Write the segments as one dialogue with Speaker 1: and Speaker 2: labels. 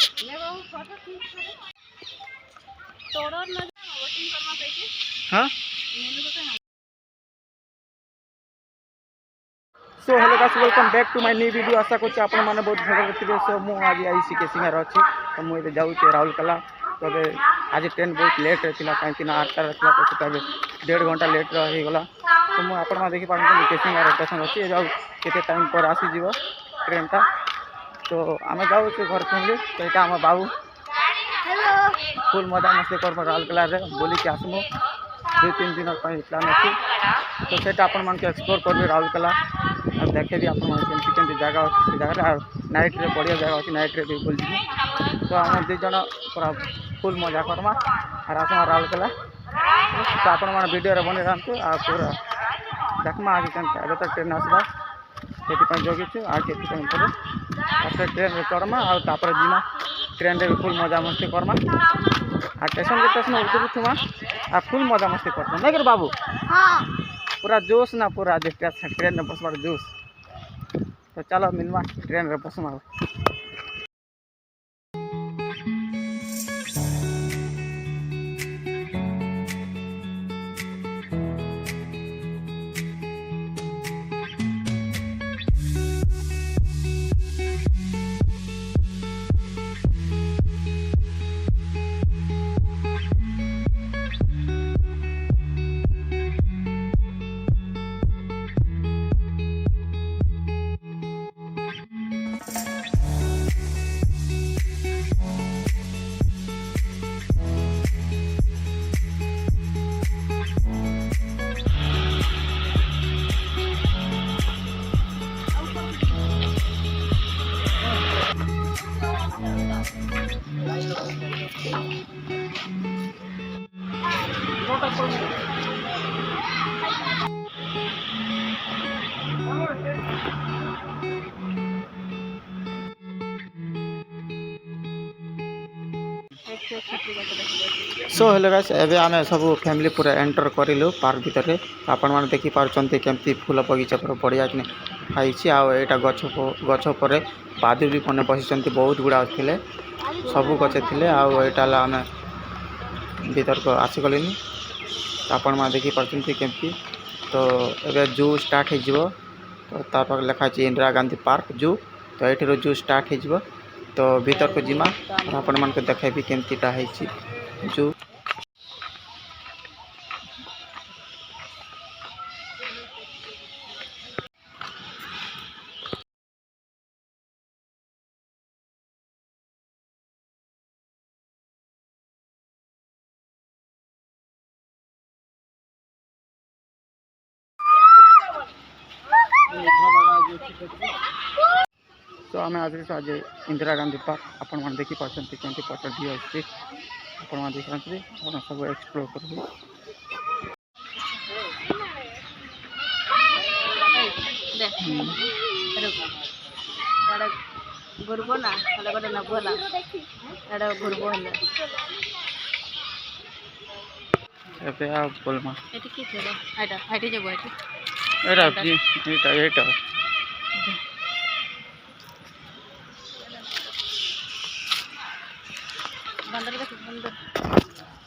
Speaker 1: हाँ so hello guys welcome back to my new video आशा करछि आपण माने बहुत भल रहिबे। सो मु आज आईसी केसिंगार अछि तो मु ए जाउ छी राउरकेला। तबे आज ट्रेन बहुत लेट रहतिला काहेकि ना 8टा रहतिला तो तबे 1.5 घंटा लेट रही गला। तो मु आपण मा देखि पारछन केसिंगार स्टेशन अछि जाउ केते टाइम पर आसी जीवो ट्रेन ता। तो आमे जाउ छी घर फैमिली तो एटा हम बाबू हेलो फुल मजा मस्ती करबो राउरकेला रे बोली के आसमु 2-3 दिन प्लान अच्छी तो सेटा आपण मन के एक्सप्लोर करबे राउरकेला और देखे भी आपण मन केमती जगह अच्छी से जगह नाइट रे बढ़िया जगह अच्छी नाइट रे भी बुल जी। तो आम 2 जन पूरा फुल मजा करमा और आसमा राउरकेला। तो आपण मन वीडियो रे बने रहंतु आ पूरा देखमा आगे केमती एबे तक ट्रेन आसबा सेति जगिछु आ केति टाइम पर आसे ट्रेन रे चढ़मा और तापर जिमा ट्रेन रे फुल मजा मस्ती करमा आ स्टेशन उतरू थुमा आ फुल मजा मस्ती करते नहीं कर बाबू। हाँ पूरा जोश ना पूरा ट्रेन में बसवा जोश। तो चलो मिलवा ट्रेन में बसमा। सो हेलो गाइस एबे आमे सब फैमिली पूरा एंटर करिलु पार्क भीतर रे। आपण माने देखि पारचंती केमती फूल बगीचा पर बढ़िया कि खाइछि आ एटा गछ पर पादु भी पने बसिचंती बहुत गुडा थिले सब गछ थिले आ एटा ला आमे भीतर को आसी गलिनी। आपण माने देखि पारचंती केमती तो एबे जू स्टार्ट हे जिवो। तो तापर लिखा छि इंदिरा गांधी पार्क जू। तो एठी जू स्टार्ट हे जिवो तो भीतर को जिमा आपण मन को देखेबी केमतीटा हेछि जू। तो आम आज आज इंदिरा गांधी पार्क आपण मैंने देखी पार्टी केमती पट दी अच्छी आपण मैंने देखी पार्टी सब एक्सप्लोर कर बोलमा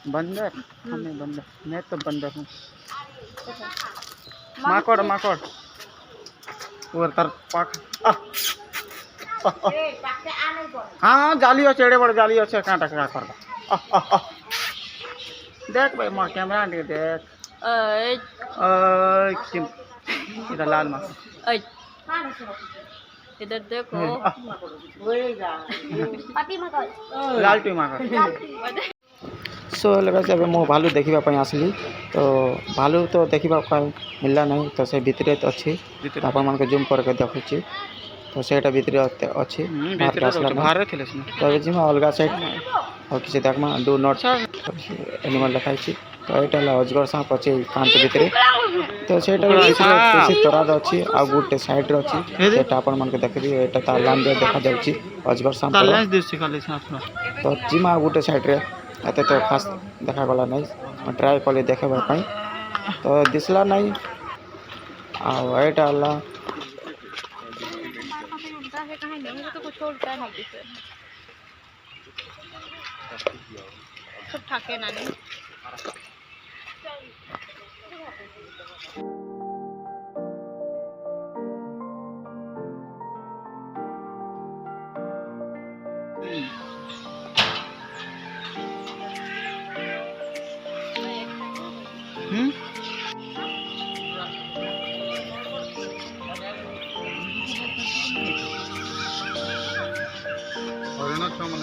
Speaker 1: बंदर हमें बंदर मैं तो बंदर हूँ। माकड़ माकड़ वो तर पाक हाँ जाली अच्छे एड़े बड़े जाली अच्छे कांटा क्या कर देख भाई मार कैमरा दे देख इधर लाल माँ
Speaker 2: इधर देखो
Speaker 1: लाल टू माकड़। सो लगा जब मो भालू देखा आसली तो भालू तो देखा मिलला नहीं तो से भितर अच्छी आपण मान जूम करके देखुची तो सेटा भितर अच्छी बाहर तो जी अलग साइड और किसी देखमा डू नॉट एनिमल लिखाई तो यहाँ अजगर सांप अच्छे कांच भितर तो सेटा तराद अच्छी आ गोटे सैड्रे अच्छी आपण मान देखिए यहाँ तार लाइन देखा जाऊँगी अजगर सांप तो जिमा गोटे सैड्रे एते तो खास देखा गला नहीं ट्राए कले देखापी तो दिसला नहीं आईटा
Speaker 2: सब থাকে নানি
Speaker 3: हरिण छुआ मन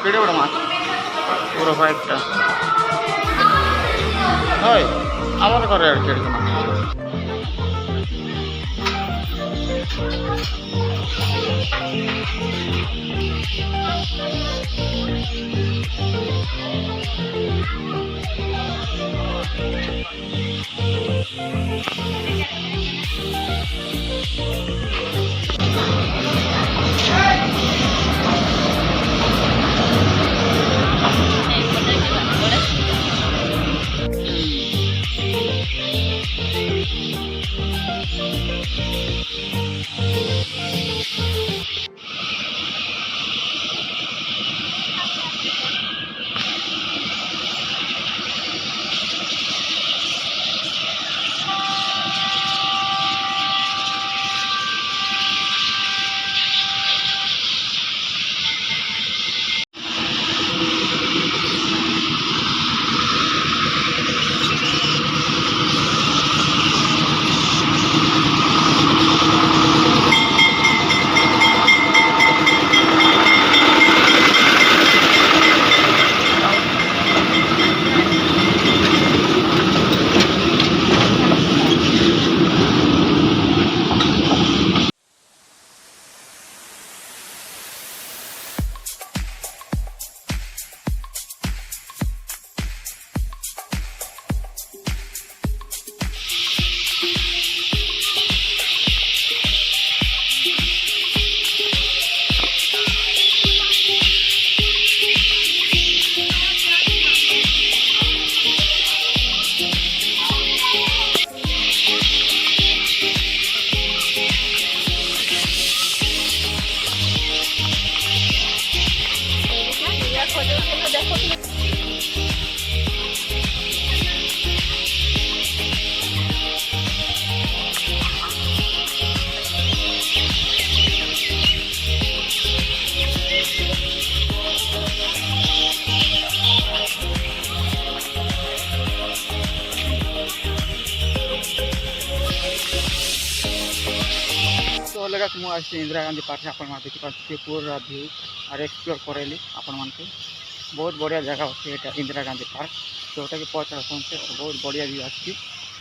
Speaker 1: केड़े बड़ा माछ पूरा फाइवटा হয় আমার ঘরে আর কি এরকম लगा कि मुझे इंदिरा गांधी पार्क आपण देखिए पूरा व्यू और एक्सप्लोर करेली आपण मान बहुत बढ़िया जगह अच्छे यहाँ इंदिरा गांधी पार्क जोटा कि 50 सनसेट बहुत बढ़िया व्यू आसी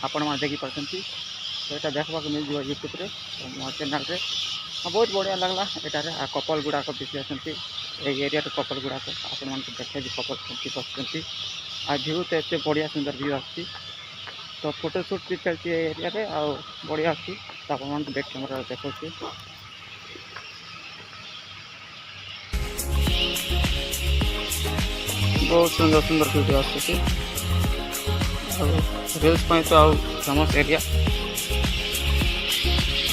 Speaker 1: आपण मैंने देखिपार तो यहाँ देखा मिल जाए यूट्यूब रे मो चैनल रे बहुत बढ़िया लगला यहाँ कपल गुड़ाक बेसी आसती एरिया कपल गुड़ाक आपण मान देखे कपल केमती बसुँच आ व्यू तो एत बढ़िया सुंदर व्यू आसी तो फोटोशूट भी चलती है एरिया रे आ बढ़िया अच्छी तो आप बैक कैमेरा देखो बहुत सुंदर सुंदर वीडियो आसुची रील्स पे तो आउ फेमस एरिया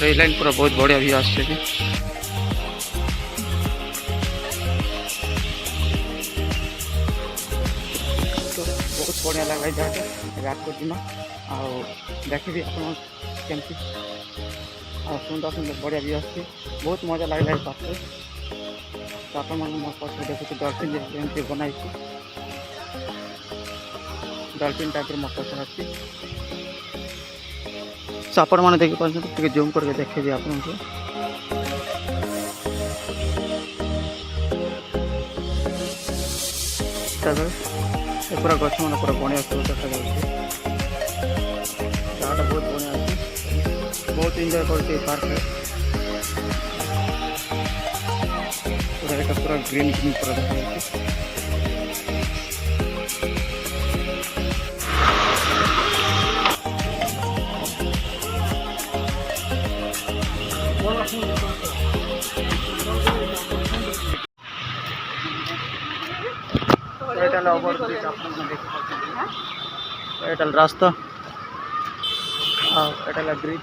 Speaker 1: रेल लाइन पूरा बहुत बढ़िया भी आसुची बहुत बढ़िया लगा जाए रात को दिन आउ देखी आप केमती सुंदर सुंदर बढ़िया भी आसुची बहुत मजा लगे पास तो आप मो पक्ष देखुचे डल्फिन जमी बनाई डल्फिन टाइप मो पक्ष अच्छी सो आपण मैंने देखिए जूम करके देखेबी आपको पूरा गछ मैंने पूरा बढ़िया सब देखा जाए जगह बहुत बढ़िया अच्छी बहुत एंजॉय करते पार्क पूरा एक पूरा ग्रीन ग्रीन पूरा देखा जाए रास्ता ब्रिज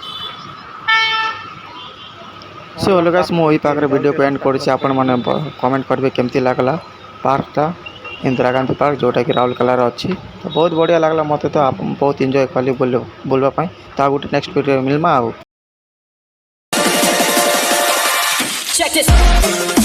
Speaker 1: सो गाइस मो ई पाखरे वीडियो को एंड करछि आपण माने कमेंट करबे केमती लागला पार्कटा इंदिरा गांधी पार्क जोटा कि राउरकेला रे अछि तो बहुत बढ़िया लागला मते तो आप बहुत एंजॉय कली बोलबा पई ता गुटे नेक्स्ट वीडियो मिलमा आ Check this.